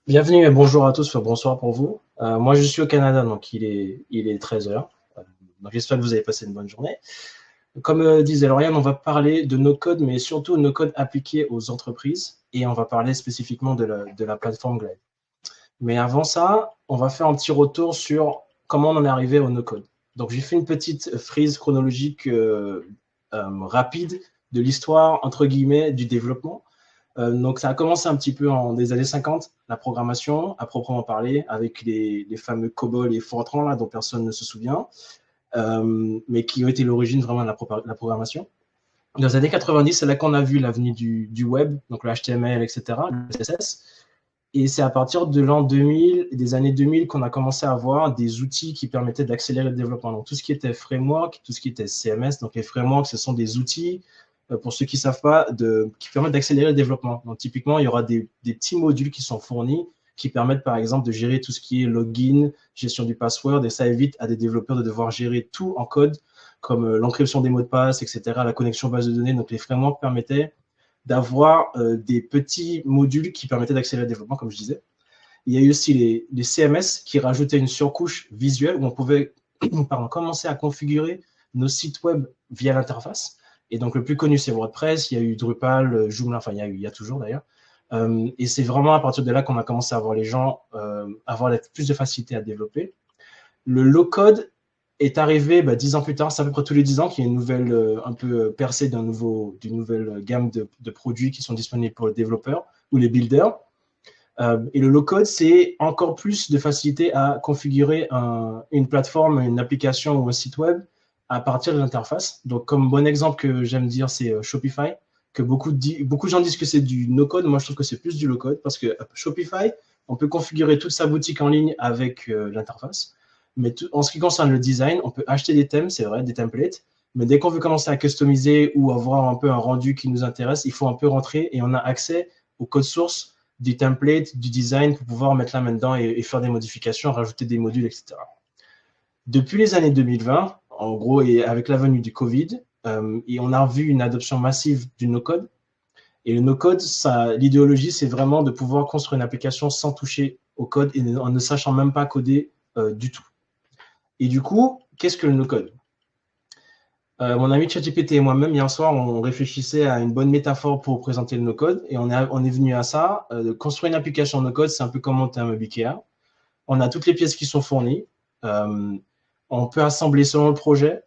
Bienvenue et bonjour à tous, enfin, bonsoir pour vous. Moi, je suis au Canada, donc il est 13 heures. Donc j'espère que vous avez passé une bonne journée. Comme disait Lauriane, on va parler de nos codes, mais surtout nos codes appliqués aux entreprises. Et on va parler spécifiquement de la plateforme Glide. Mais avant ça, on va faire un petit retour sur comment on en est arrivé au no-code. Donc j'ai fait une petite frise chronologique rapide de l'histoire, entre guillemets, du développement. Donc, ça a commencé un petit peu en des années 50, la programmation, à proprement parler, avec les fameux COBOL et Fortran, là, dont personne ne se souvient, mais qui ont été l'origine vraiment de la programmation. Dans les années 90, c'est là qu'on a vu l'avenue du web, donc le HTML, etc., le CSS. Et c'est à partir de l'an 2000, des années 2000, qu'on a commencé à avoir des outils qui permettaient d'accélérer le développement. Donc, tout ce qui était framework, tout ce qui était CMS. Donc, les frameworks, ce sont des outils, pour ceux qui ne savent pas, qui permettent d'accélérer le développement. Donc, typiquement, il y aura des petits modules qui sont fournis qui permettent, par exemple, de gérer tout ce qui est login, gestion du password, et ça évite à des développeurs de devoir gérer tout en code, comme l'encryption des mots de passe, etc., la connexion base de données. Donc, les frameworks permettaient d'avoir des petits modules qui permettaient d'accélérer le développement, comme je disais. Il y a eu aussi les CMS qui rajoutaient une surcouche visuelle où on pouvait commencer à configurer nos sites web via l'interface. Et donc, le plus connu, c'est WordPress. Il y a eu Drupal, Joomla, enfin, il y a toujours d'ailleurs. Et c'est vraiment à partir de là qu'on a commencé à voir les gens avoir plus de facilité à développer. Le low-code est arrivé 10 ans plus tard, c'est à peu près tous les 10 ans qu'il y a une nouvelle, un peu percée d'une nouvelle gamme de produits qui sont disponibles pour les développeurs ou les builders. Et le low-code, c'est encore plus de facilité à configurer une plateforme, une application ou un site web à partir de l'interface. Donc, comme bon exemple que j'aime dire, c'est Shopify, que beaucoup de gens disent que c'est du no-code. Moi, je trouve que c'est plus du low-code parce que Shopify, on peut configurer toute sa boutique en ligne avec l'interface. Mais en ce qui concerne le design, on peut acheter des thèmes, c'est vrai, des templates. Mais dès qu'on veut commencer à customiser ou avoir un peu un rendu qui nous intéresse, il faut un peu rentrer et on a accès au code source du template, du design pour pouvoir mettre la main dedans et faire des modifications, rajouter des modules, etc. Depuis les années 2020, en gros, et avec la venue du Covid, et on a vu une adoption massive du no-code. Et le no-code, l'idéologie, c'est vraiment de pouvoir construire une application sans toucher au code et en ne sachant même pas coder du tout. Et du coup, qu'est-ce que le no-code? Mon ami ChatGPT et moi-même, hier soir, on réfléchissait à une bonne métaphore pour présenter le no-code et on est venu à ça. Construire une application no-code, c'est un peu comme monter un meuble Ikea. On a toutes les pièces qui sont fournies. Euh, on peut assembler selon le projet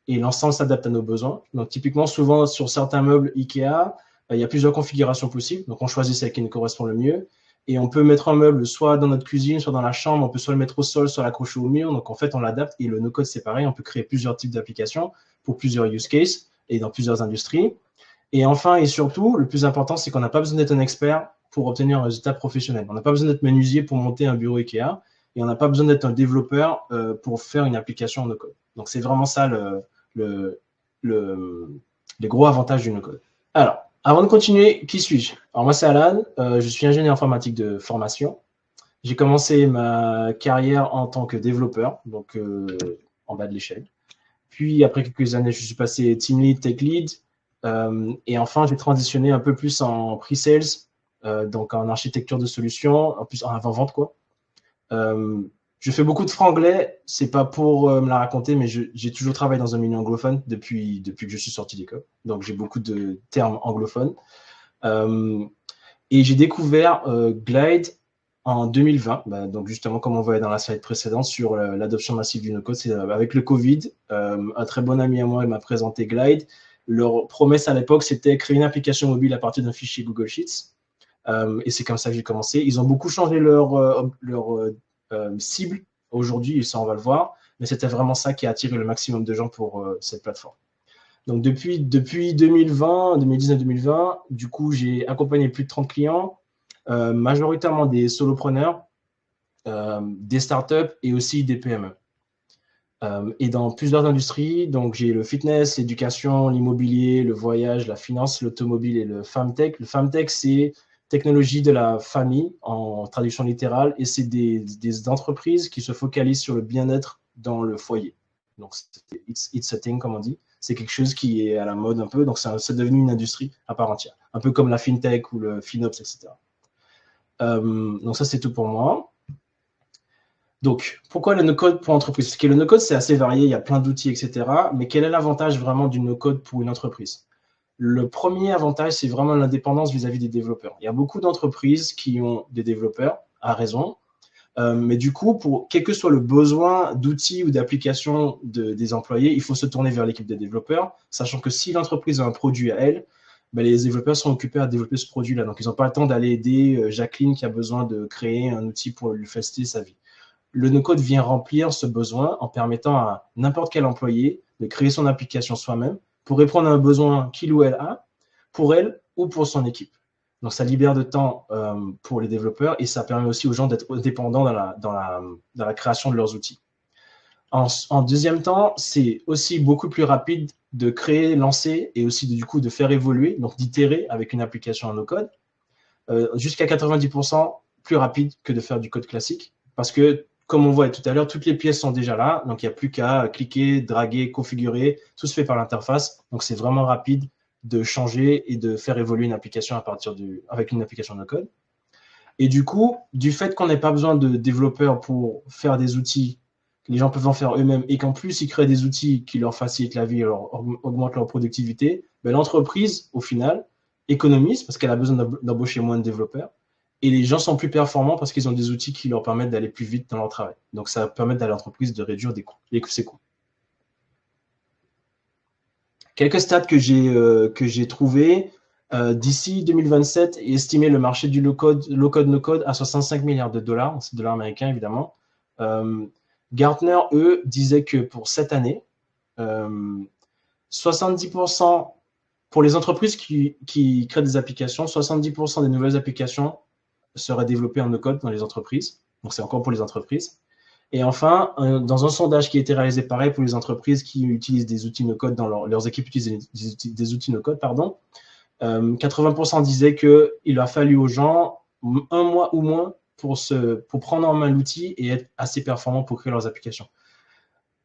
et l'ensemble s'adapte à nos besoins. Donc, typiquement, souvent, sur certains meubles Ikea, il y a plusieurs configurations possibles. Donc, on choisit celle qui nous correspond le mieux. Et on peut mettre un meuble soit dans notre cuisine, soit dans la chambre. On peut soit le mettre au sol, soit l'accrocher au mur. Donc, en fait, on l'adapte. Et le no-code, c'est pareil. On peut créer plusieurs types d'applications pour plusieurs use cases et dans plusieurs industries. Et enfin, et surtout, le plus important, c'est qu'on n'a pas besoin d'être un expert pour obtenir un résultat professionnel. On n'a pas besoin d'être menuisier pour monter un bureau Ikea. Et on n'a pas besoin d'être un développeur pour faire une application en no-code. Donc, c'est vraiment ça le, les gros avantages du no-code. Alors, avant de continuer, qui suis-je? Alors, moi, c'est Alan. Je suis ingénieur informatique de formation. J'ai commencé ma carrière en tant que développeur, donc en bas de l'échelle. Puis, après quelques années, je suis passé team lead, tech lead. Et enfin, j'ai transitionné un peu plus en pre-sales, donc en architecture de solutions, en plus en avant-vente, quoi. Euh, je fais beaucoup de franglais, c'est pas pour me la raconter, mais j'ai toujours travaillé dans un milieu anglophone depuis que je suis sorti d'école. Donc j'ai beaucoup de termes anglophones. Euh, et j'ai découvert Glide en 2020, donc justement comme on voyait dans la slide précédente sur l'adoption massive du no-code, c'est avec le Covid, un très bon ami à moi m'a présenté Glide. Leur promesse à l'époque, c'était créer une application mobile à partir d'un fichier Google Sheets. Et c'est comme ça que j'ai commencé. Ils ont beaucoup changé leur cible aujourd'hui, et ça on va le voir, mais c'était vraiment ça qui a attiré le maximum de gens pour cette plateforme. Donc depuis 2020, 2019-2020, du coup j'ai accompagné plus de 30 clients, majoritairement des solopreneurs, des startups et aussi des PME. Et dans plusieurs industries, donc j'ai le fitness, l'éducation, l'immobilier, le voyage, la finance, l'automobile et le femtech. Le femtech, c'est technologie de la famille en traduction littérale, et c'est des entreprises qui se focalisent sur le bien-être dans le foyer. Donc it's a thing, comme on dit. C'est quelque chose qui est à la mode un peu, donc c'est devenu une industrie à part entière, un peu comme la fintech ou le FinOps, etc. Donc ça, c'est tout pour moi. Donc, pourquoi le no-code pour entreprise? Parce que le no-code, c'est assez varié, il y a plein d'outils, etc. Mais quel est l'avantage vraiment du no-code pour une entreprise? Le premier avantage, c'est vraiment l'indépendance vis-à-vis des développeurs. Il y a beaucoup d'entreprises qui ont des développeurs, à raison, mais du coup, pour quel que soit le besoin d'outils ou d'applications des employés, il faut se tourner vers l'équipe des développeurs, sachant que si l'entreprise a un produit à elle, ben, les développeurs sont occupés à développer ce produit-là. Donc, ils n'ont pas le temps d'aller aider Jacqueline qui a besoin de créer un outil pour lui faciliter sa vie. Le no-code vient remplir ce besoin en permettant à n'importe quel employé de créer son application soi-même pour répondre à un besoin qu'il ou elle a, pour elle ou pour son équipe. Donc, ça libère de temps pour les développeurs et ça permet aussi aux gens d'être indépendants dans la création de leurs outils. En deuxième temps, c'est aussi beaucoup plus rapide de créer, lancer et aussi du coup de faire évoluer, donc d'itérer avec une application en no-code, jusqu'à 90% plus rapide que de faire du code classique parce que comme on voit tout à l'heure, toutes les pièces sont déjà là, donc il n'y a plus qu'à cliquer, draguer, configurer, tout se fait par l'interface, donc c'est vraiment rapide de changer et de faire évoluer une application avec une application no code. Et du coup, du fait qu'on n'ait pas besoin de développeurs pour faire des outils, que les gens peuvent en faire eux-mêmes, et qu'en plus ils créent des outils qui leur facilitent la vie et leur augmentent leur productivité, ben, l'entreprise, au final, économise parce qu'elle a besoin d'embaucher moins de développeurs. Et les gens sont plus performants parce qu'ils ont des outils qui leur permettent d'aller plus vite dans leur travail. Donc, ça va permettre à l'entreprise de réduire ses coûts. Quelques stats que j'ai trouvés. D'ici 2027, est estimé le marché du low-code, no-code à 65 milliards de dollars. C'est dollars américains, évidemment. Gartner, eux, disaient que pour cette année, 70% pour les entreprises qui créent des applications, 70% des nouvelles applications seraient développées en no-code dans les entreprises. Donc, c'est encore pour les entreprises. Et enfin, dans un sondage qui a été réalisé pareil pour les entreprises qui utilisent des outils no-code dans leurs équipes utilisent des outils no-code, 80% disaient qu'il a fallu aux gens un mois ou moins pour prendre en main l'outil et être assez performants pour créer leurs applications.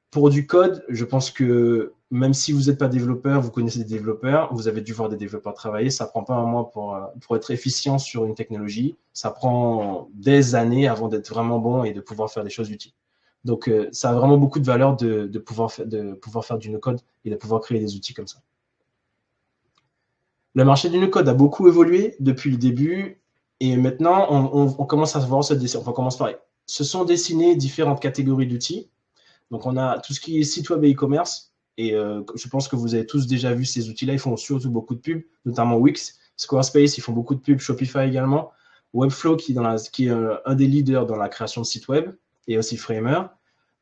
Pour du code, je pense que même si vous n'êtes pas développeur, vous connaissez des développeurs, vous avez dû voir des développeurs travailler, ça ne prend pas un mois pour être efficient sur une technologie, ça prend des années avant d'être vraiment bon et de pouvoir faire des choses utiles. Donc, ça a vraiment beaucoup de valeur de pouvoir faire du no-code et de pouvoir créer des outils comme ça. Le marché du no-code a beaucoup évolué depuis le début et maintenant, on commence à voir on commence par se sont dessinées différentes catégories d'outils. Donc, on a tout ce qui est site web et e-commerce. Et je pense que vous avez tous déjà vu ces outils-là. Ils font surtout beaucoup de pubs, notamment Wix, Squarespace, ils font beaucoup de pubs, Shopify également. Webflow, qui est un des leaders dans la création de sites web, et aussi Framer.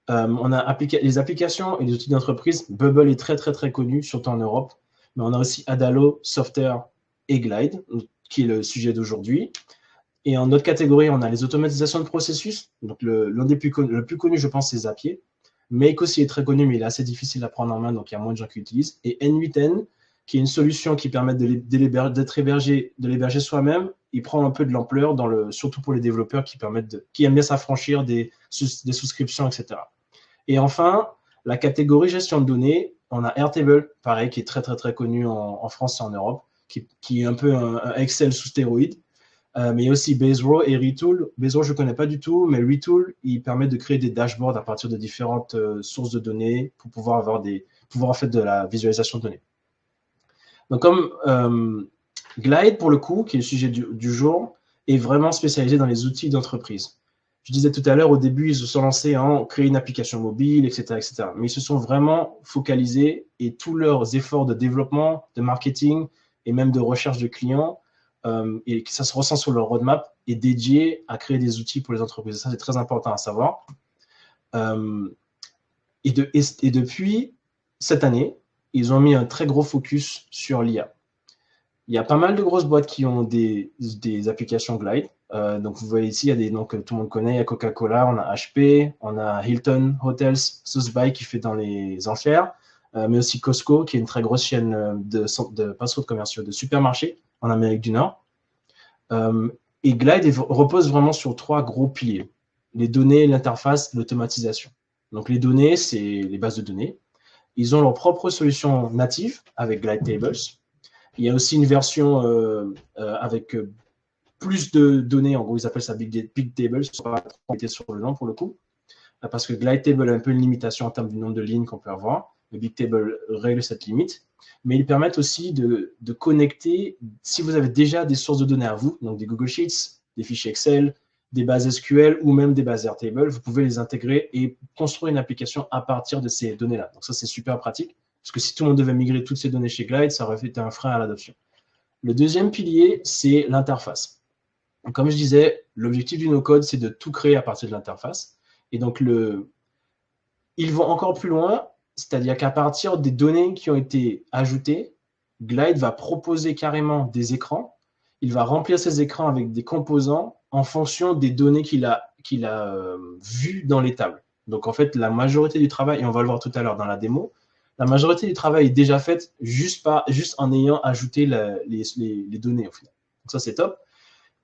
On a les applications et les outils d'entreprise. Bubble est très, très, très connu, surtout en Europe. Mais on a aussi Adalo, Software et Glide, qui est le sujet d'aujourd'hui. Et en autre catégorie, on a les automatisations de processus. Donc, le plus connu, je pense, c'est Zapier. Make aussi est très connu, mais il est assez difficile à prendre en main, donc il y a moins de gens qui l'utilisent. Et N8N, qui est une solution qui permet de l'héberger soi-même. Il prend un peu de l'ampleur, surtout pour les développeurs qui aiment bien s'affranchir des souscriptions, etc. Et enfin, la catégorie gestion de données, on a Airtable, pareil, qui est très, très, très connu en France et en Europe, qui est un peu un Excel sous stéroïde. Mais il y a aussi Baserow et Retool. Baserow, je ne connais pas du tout, mais Retool, il permet de créer des dashboards à partir de différentes sources de données pour pouvoir faire de la visualisation de données. Donc, comme Glide, pour le coup, qui est le sujet du jour, est vraiment spécialisé dans les outils d'entreprise. Je disais tout à l'heure, au début, ils se sont lancés en créer une application mobile, etc., etc. Mais ils se sont vraiment focalisés et tous leurs efforts de développement, de marketing et même de recherche de clients, et que ça se ressent sur leur roadmap, est dédié à créer des outils pour les entreprises. Ça, c'est très important à savoir. Et depuis cette année, ils ont mis un très gros focus sur l'IA. Il y a pas mal de grosses boîtes qui ont des applications Glide. Donc, vous voyez ici, il y a des noms que tout le monde connaît. Il y a Coca-Cola, on a HP, on a Hilton Hotels, Sotheby's qui fait dans les enchères, mais aussi Costco, qui est une très grosse chaîne de fast-food commerciaux, de supermarchés en Amérique du Nord. Et Glide repose vraiment sur 3 gros piliers. Les données, l'interface, l'automatisation. Donc, les données, c'est les bases de données. Ils ont leur propre solution native avec Glide Tables. Il y a aussi une version avec plus de données. En gros, ils appellent ça big table. Je ne vais pas trop embêter sur le nom pour le coup, parce que glide table a un peu une limitation en termes du nombre de lignes qu'on peut avoir. Le big table règle cette limite. Mais ils permettent aussi de connecter, si vous avez déjà des sources de données à vous, donc des Google Sheets, des fichiers Excel, des bases SQL ou même des bases Airtable, vous pouvez les intégrer et construire une application à partir de ces données-là. Donc ça, c'est super pratique, parce que si tout le monde devait migrer toutes ces données chez Glide, ça aurait été un frein à l'adoption. Le deuxième pilier, c'est l'interface. Comme je disais, l'objectif du no-code, c'est de tout créer à partir de l'interface. Et donc, ils vont encore plus loin, c'est-à-dire qu'à partir des données qui ont été ajoutées, Glide va proposer carrément des écrans. Il va remplir ces écrans avec des composants en fonction des données qu'il a vues dans les tables. Donc, en fait, la majorité du travail, et on va le voir tout à l'heure dans la démo, la majorité du travail est déjà faite juste en ayant ajouté les données au final. Donc, ça, c'est top.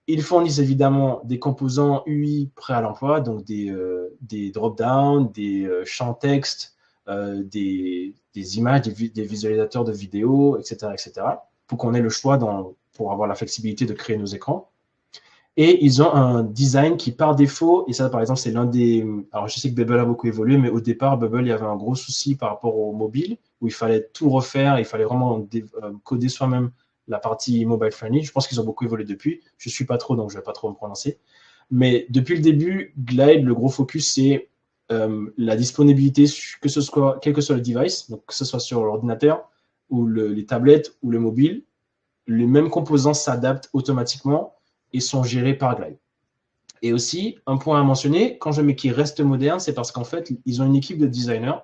Ils fournissent évidemment des composants UI prêts à l'emploi, donc des drop-downs, des champs texte, des images, des visualisateurs de vidéos, etc., pour qu'on ait le choix pour avoir la flexibilité de créer nos écrans. Et ils ont un design qui, par défaut, et ça, par exemple, c'est l'un des... Alors, je sais que Bubble a beaucoup évolué, mais au départ, Bubble, il y avait un gros souci par rapport au mobile, où il fallait tout refaire, il fallait vraiment coder soi-même la partie mobile friendly. Je pense qu'ils ont beaucoup évolué depuis. Je ne suis pas trop, donc je ne vais pas trop me prononcer. Mais depuis le début, Glide, le gros focus, c'est la disponibilité, quel que soit le device, donc que ce soit sur l'ordinateur, ou les tablettes, ou le mobile, les mêmes composants s'adaptent automatiquement et sont gérés par Glide. Et aussi, un point à mentionner, quand je mets qu'ils restent modernes, c'est parce qu'en fait, ils ont une équipe de designers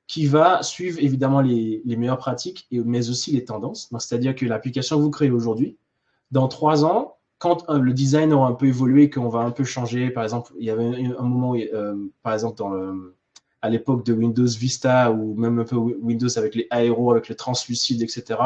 qui va suivre évidemment les meilleures pratiques, mais aussi les tendances. C'est-à-dire que l'application que vous créez aujourd'hui, dans 3 ans, quand le design aura un peu évolué, qu'on va un peu changer, par exemple, il y avait un moment, par exemple, à l'époque de Windows Vista, ou même un peu Windows avec les aéros, avec le translucide, etc.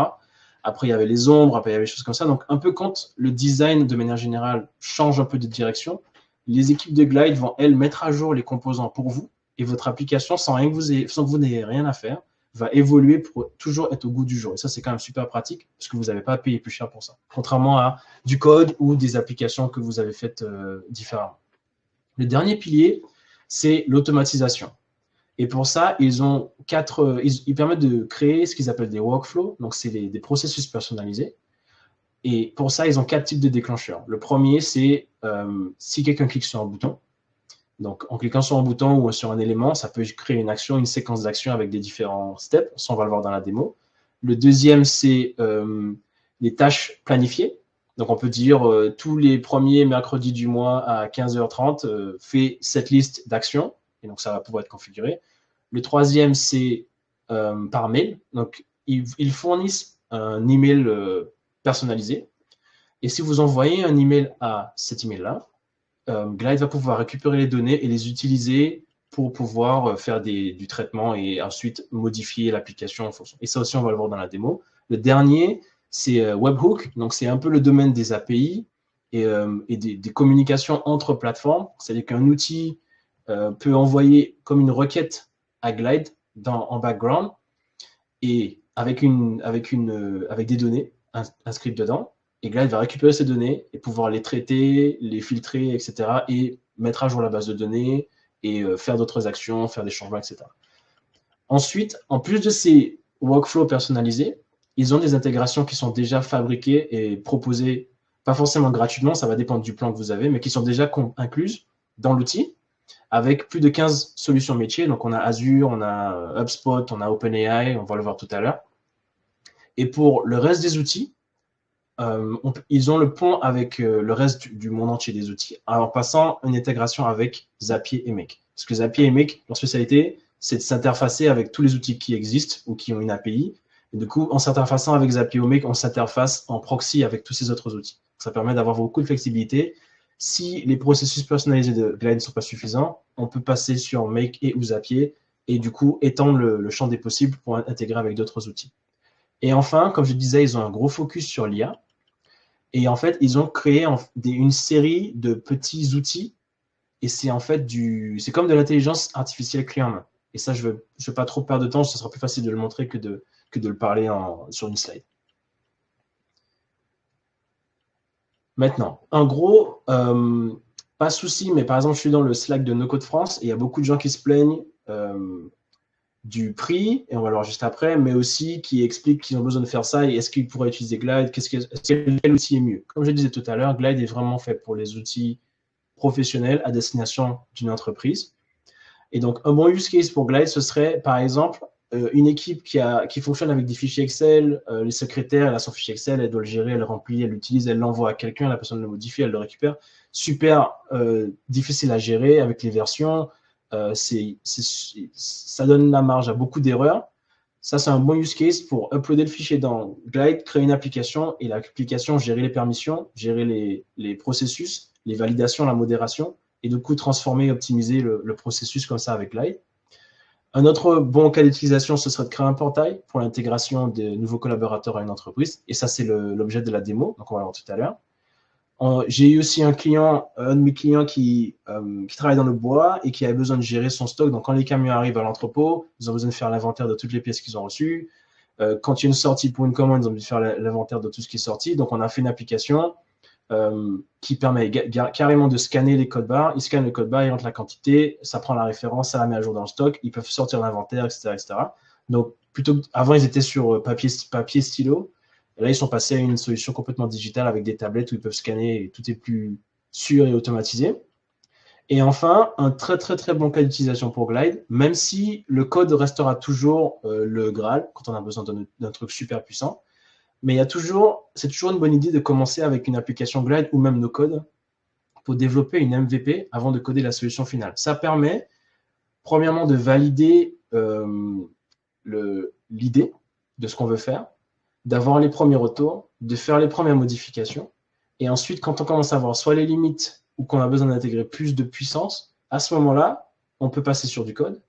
Après, il y avait les ombres, après, il y avait des choses comme ça. Donc, un peu quand le design, de manière générale, change un peu de direction, les équipes de Glide vont, elles, mettre à jour les composants pour vous, et votre application, sans que vous n'ayez rien à faire, va évoluer pour toujours être au goût du jour. Et ça, c'est quand même super pratique, parce que vous n'avez pas à payer plus cher pour ça. Contrairement à du code ou des applications que vous avez faites différemment. Le dernier pilier, c'est l'automatisation. Et pour ça, ils permettent de créer ce qu'ils appellent des workflows. Donc, c'est des processus personnalisés. Et pour ça, ils ont 4 types de déclencheurs. Le premier, c'est si quelqu'un clique sur un bouton. Donc, en cliquant sur un bouton ou sur un élément, ça peut créer une action, une séquence d'actions avec des différents steps. Ça, on va le voir dans la démo. Le deuxième, c'est les tâches planifiées. Donc, on peut dire tous les premiers mercredis du mois à 15h30, fais cette liste d'actions. Et donc, ça va pouvoir être configuré. Le troisième, c'est par mail. Donc, ils fournissent un email personnalisé. Et si vous envoyez un email à cet email-là, Glide va pouvoir récupérer les données et les utiliser pour pouvoir faire du traitement et ensuite modifier l'application en fonction. Et ça aussi, on va le voir dans la démo. Le dernier, c'est Webhook. Donc, c'est un peu le domaine des API et des communications entre plateformes. C'est-à-dire qu'un outil peut envoyer comme une requête à Glide en background et avec des données inscrites dedans. Et Glide va récupérer ces données et pouvoir les traiter, les filtrer, etc. et mettre à jour la base de données et faire d'autres actions, faire des changements, etc. Ensuite, en plus de ces workflows personnalisés, ils ont des intégrations qui sont déjà fabriquées et proposées, pas forcément gratuitement, ça va dépendre du plan que vous avez, mais qui sont déjà incluses dans l'outil avec plus de 15 solutions métiers. Donc, on a Azure, on a HubSpot, on a OpenAI, on va le voir tout à l'heure. Et pour le reste des outils, ils ont le pont avec le reste du monde entier des outils en passant une intégration avec Zapier et Make. Parce que Zapier et Make, leur spécialité, c'est de s'interfacer avec tous les outils qui existent ou qui ont une API. Et du coup, en s'interfaçant avec Zapier ou Make, on s'interface en proxy avec tous ces autres outils. Ça permet d'avoir beaucoup de flexibilité. Si les processus personnalisés de Glide ne sont pas suffisants, on peut passer sur Make et ou Zapier et du coup étendre le champ des possibles pour intégrer avec d'autres outils. Et enfin, comme je disais, ils ont un gros focus sur l'IA. Et en fait, ils ont créé une série de petits outils. Et c'est en fait c'est comme de l'intelligence artificielle clé en main. Et ça, je ne veux pas trop perdre de temps, ce sera plus facile de le montrer que de le parler sur une slide. Maintenant, en gros, pas de souci, mais par exemple, je suis dans le Slack de No Code France et il y a beaucoup de gens qui se plaignent du prix, et on va le voir juste après, mais aussi qui expliquent qu'ils ont besoin de faire ça et est-ce qu'ils pourraient utiliser Glide, quel outil est mieux. Comme je disais tout à l'heure, Glide est vraiment fait pour les outils professionnels à destination d'une entreprise. Et donc, un bon use case pour Glide, ce serait, par exemple, une équipe qui fonctionne avec des fichiers Excel, les secrétaires, elle a son fichier Excel, elle doit le gérer, elle le remplit, elle l'utilise, elle l'envoie à quelqu'un, la personne le modifie, elle le récupère. Super difficile à gérer avec les versions. Ça donne la marge à beaucoup d'erreurs. Ça, c'est un bon use case pour uploader le fichier dans Glide, créer une application et l'application gérer les permissions, gérer les processus, les validations, la modération et du coup transformer et optimiser le processus comme ça avec Glide. Un autre bon cas d'utilisation, ce serait de créer un portail pour l'intégration des nouveaux collaborateurs à une entreprise. Et ça, c'est l'objet de la démo, donc on va le voir tout à l'heure. J'ai eu aussi un de mes clients qui travaille dans le bois et qui avait besoin de gérer son stock. Donc, quand les camions arrivent à l'entrepôt, ils ont besoin de faire l'inventaire de toutes les pièces qu'ils ont reçues. Quand il y a une sortie pour une commande, ils ont besoin de faire l'inventaire de tout ce qui est sorti. Donc, on a fait une application qui permet carrément de scanner les codes barres. Ils scannent le code barre, ils rentrent la quantité, ça prend la référence, ça la met à jour dans le stock. Ils peuvent sortir l'inventaire, etc., etc. Donc, avant, ils étaient sur papier stylo. Et là, ils sont passés à une solution complètement digitale avec des tablettes où ils peuvent scanner et tout est plus sûr et automatisé. Et enfin, un très très très bon cas d'utilisation pour Glide, même si le code restera toujours le Graal quand on a besoin d'un truc super puissant. Mais c'est toujours une bonne idée de commencer avec une application Glide ou même no code pour développer une MVP avant de coder la solution finale. Ça permet, premièrement, de valider l'idée de ce qu'on veut faire, d'avoir les premiers retours, de faire les premières modifications. Et ensuite, quand on commence à voir soit les limites ou qu'on a besoin d'intégrer plus de puissance, à ce moment-là, on peut passer sur du code.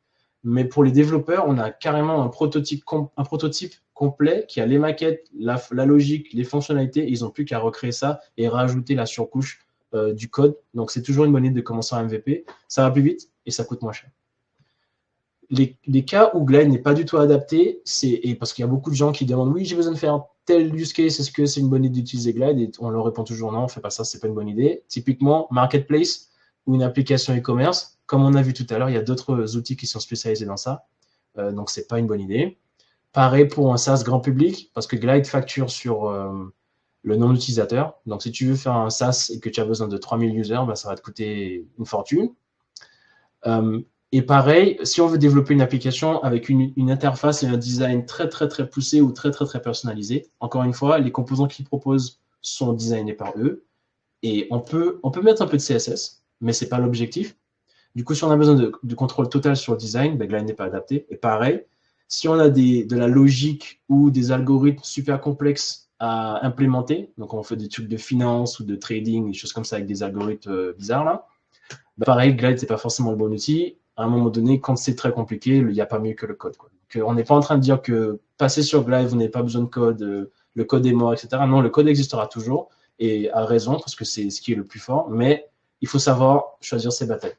Mais pour les développeurs, on a carrément un prototype complet qui a les maquettes, la logique, les fonctionnalités. Et ils n'ont plus qu'à recréer ça et rajouter la surcouche du code. Donc, c'est toujours une bonne idée de commencer en MVP. Ça va plus vite et ça coûte moins cher. Les cas où Glide n'est pas du tout adapté, et parce qu'il y a beaucoup de gens qui demandent oui, j'ai besoin de faire tel use case, est-ce que c'est une bonne idée d'utiliser Glide? Et on leur répond toujours non, on ne fait pas ça, c'est pas une bonne idée. Typiquement, Marketplace ou une application e-commerce, comme on a vu tout à l'heure, il y a d'autres outils qui sont spécialisés dans ça, donc c'est pas une bonne idée. Pareil pour un SaaS grand public, parce que Glide facture sur le nombre d'utilisateurs. Donc si tu veux faire un SaaS et que tu as besoin de 3000 users, ben, ça va te coûter une fortune. Et pareil, si on veut développer une application avec une interface et un design très, très, très poussé ou très, très, très personnalisé, encore une fois, les composants qu'ils proposent sont designés par eux. Et on peut mettre un peu de CSS, mais ce n'est pas l'objectif. Du coup, si on a besoin de contrôle total sur le design, ben, Glide n'est pas adapté. Et pareil, si on a de la logique ou des algorithmes super complexes à implémenter, donc on fait des trucs de finance ou de trading, des choses comme ça avec des algorithmes bizarres là, ben, pareil, Glide, c'est pas forcément le bon outil. À un moment donné, quand c'est très compliqué, il n'y a pas mieux que le code, quoi. Donc, on n'est pas en train de dire que passer sur Glide, vous n'avez pas besoin de code, le code est mort, etc. Non, le code existera toujours et à raison parce que c'est ce qui est le plus fort, mais il faut savoir choisir ses batailles.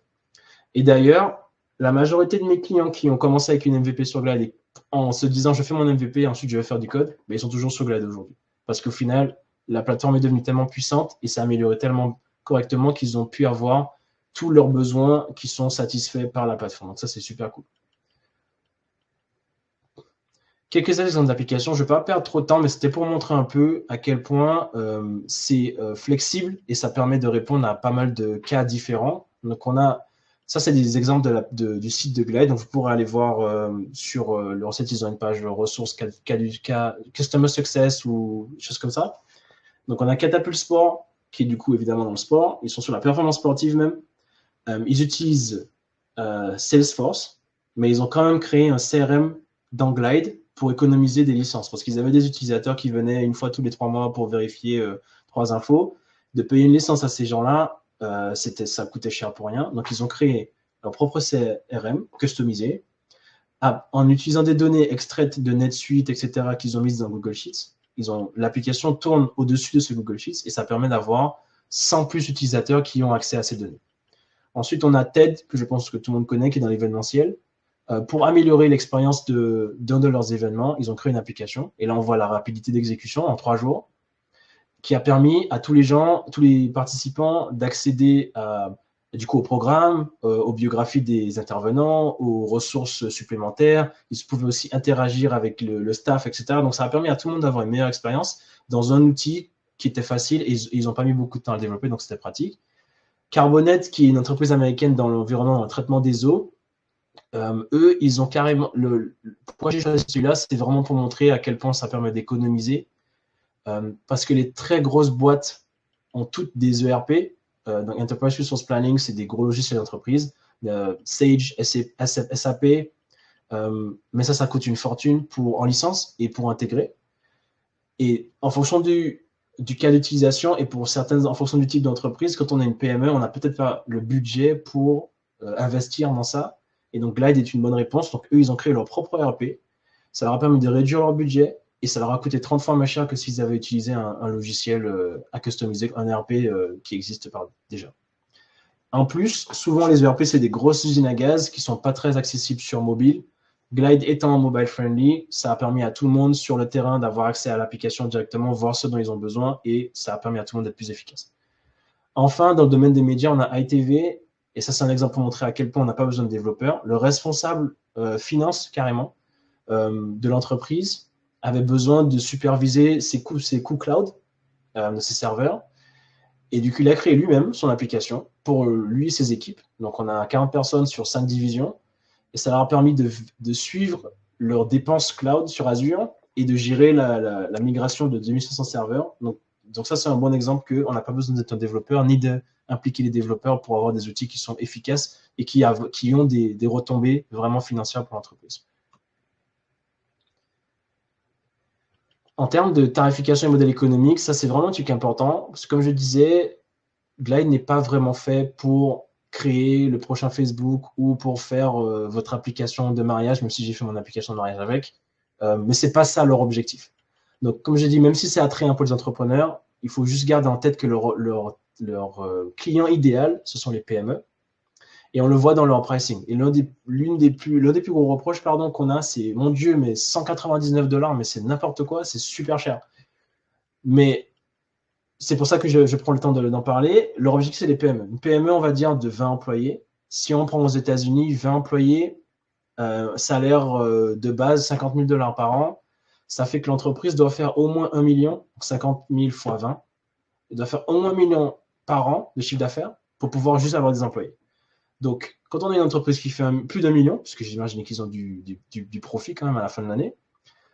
Et d'ailleurs, la majorité de mes clients qui ont commencé avec une MVP sur Glide en se disant je fais mon MVP et ensuite je vais faire du code, ben, ils sont toujours sur Glide aujourd'hui. Parce qu'au final, la plateforme est devenue tellement puissante et s'est améliorée tellement correctement qu'ils ont pu avoir tous leurs besoins qui sont satisfaits par la plateforme. Donc ça, c'est super cool. Quelques exemples d'applications, je ne vais pas perdre trop de temps, mais c'était pour montrer un peu à quel point c'est flexible et ça permet de répondre à pas mal de cas différents. Donc ça c'est des exemples du site de Glide, donc vous pourrez aller voir sur leur site, ils ont une page ressources, Customer Success ou des choses comme ça. Donc on a Catapult Sport, qui est du coup évidemment dans le sport, ils sont sur la performance sportive même. Ils utilisent Salesforce, mais ils ont quand même créé un CRM dans Glide pour économiser des licences, parce qu'ils avaient des utilisateurs qui venaient une fois tous les 3 mois pour vérifier 3 infos. De payer une licence à ces gens-là, ça coûtait cher pour rien. Donc, ils ont créé leur propre CRM customisé en utilisant des données extraites de NetSuite, etc., qu'ils ont mises dans Google Sheets. L'application tourne au-dessus de ce Google Sheets et ça permet d'avoir 100 plus utilisateurs qui ont accès à ces données. Ensuite, on a TED, que je pense que tout le monde connaît, qui est dans l'événementiel. Pour améliorer l'expérience d'un de leurs événements, ils ont créé une application. Et là, on voit la rapidité d'exécution en 3 jours. qui a permis à tous les gens, tous les participants d'accéder du coup au programme, aux biographies des intervenants, aux ressources supplémentaires. Ils pouvaient aussi interagir avec le staff, etc. Donc ça a permis à tout le monde d'avoir une meilleure expérience dans un outil qui était facile et ils n'ont pas mis beaucoup de temps à le développer, donc c'était pratique. Carbonet, qui est une entreprise américaine dans l'environnement, dans le traitement des eaux, eux, ils ont carrément. Pourquoi j'ai choisi celui-là, c'est vraiment pour montrer à quel point ça permet d'économiser. Parce que les très grosses boîtes ont toutes des ERP. Donc Enterprise Resource Planning, c'est des gros logiciels d'entreprise. Sage, SAP. Mais ça coûte une fortune en licence et pour intégrer. Et en fonction du cas d'utilisation et pour certaines, en fonction du type d'entreprise, quand on a une PME, on n'a peut-être pas le budget pour investir dans ça. Et donc Glide est une bonne réponse. Donc eux, ils ont créé leur propre ERP. Ça leur a permis de réduire leur budget et ça leur a coûté 30 fois moins cher que s'ils avaient utilisé un logiciel à customiser, un ERP qui existe déjà. En plus, souvent les ERP, c'est des grosses usines à gaz qui ne sont pas très accessibles sur mobile. Glide étant mobile friendly, ça a permis à tout le monde sur le terrain d'avoir accès à l'application directement, voir ce dont ils ont besoin et ça a permis à tout le monde d'être plus efficace. Enfin, dans le domaine des médias, on a ITV et ça c'est un exemple pour montrer à quel point on n'a pas besoin de développeurs. Le responsable finance carrément de l'entreprise avait besoin de superviser ses coûts cloud de ses serveurs. Et du coup, il a créé lui-même son application pour lui et ses équipes. Donc, on a 40 personnes sur 5 divisions. Et ça leur a permis de suivre leurs dépenses cloud sur Azure et de gérer la migration de 2500 serveurs. Donc ça, c'est un bon exemple qu'on n'a pas besoin d'être un développeur ni d'impliquer les développeurs pour avoir des outils qui sont efficaces et qui ont des retombées vraiment financières pour l'entreprise. En termes de tarification et modèle économique, ça, c'est vraiment un truc important. Parce que comme je disais, Glide n'est pas vraiment fait pour créer le prochain Facebook ou pour faire votre application de mariage, même si j'ai fait mon application de mariage avec. Mais ce n'est pas ça leur objectif. Donc, comme j'ai dit, même si c'est attrayant pour les entrepreneurs, il faut juste garder en tête que leur client idéal, ce sont les PME. Et on le voit dans leur pricing. Et l'un des plus gros reproches qu'on a, c'est, mon Dieu, mais 199 $, mais c'est n'importe quoi, c'est super cher. Mais c'est pour ça que je prends le temps d'en parler. Leur objectif, c'est les PME. Une PME, on va dire, de 20 employés. Si on prend aux États-Unis, 20 employés, salaire de base, 50 000 $ par an, ça fait que l'entreprise doit faire au moins 1 million, 50 000 fois 20. Elle doit faire au moins 1 million par an de chiffre d'affaires pour pouvoir juste avoir des employés. Donc, quand on a une entreprise qui fait plus d'1 million, parce que j'imagine qu'ils ont du profit quand même à la fin de l'année,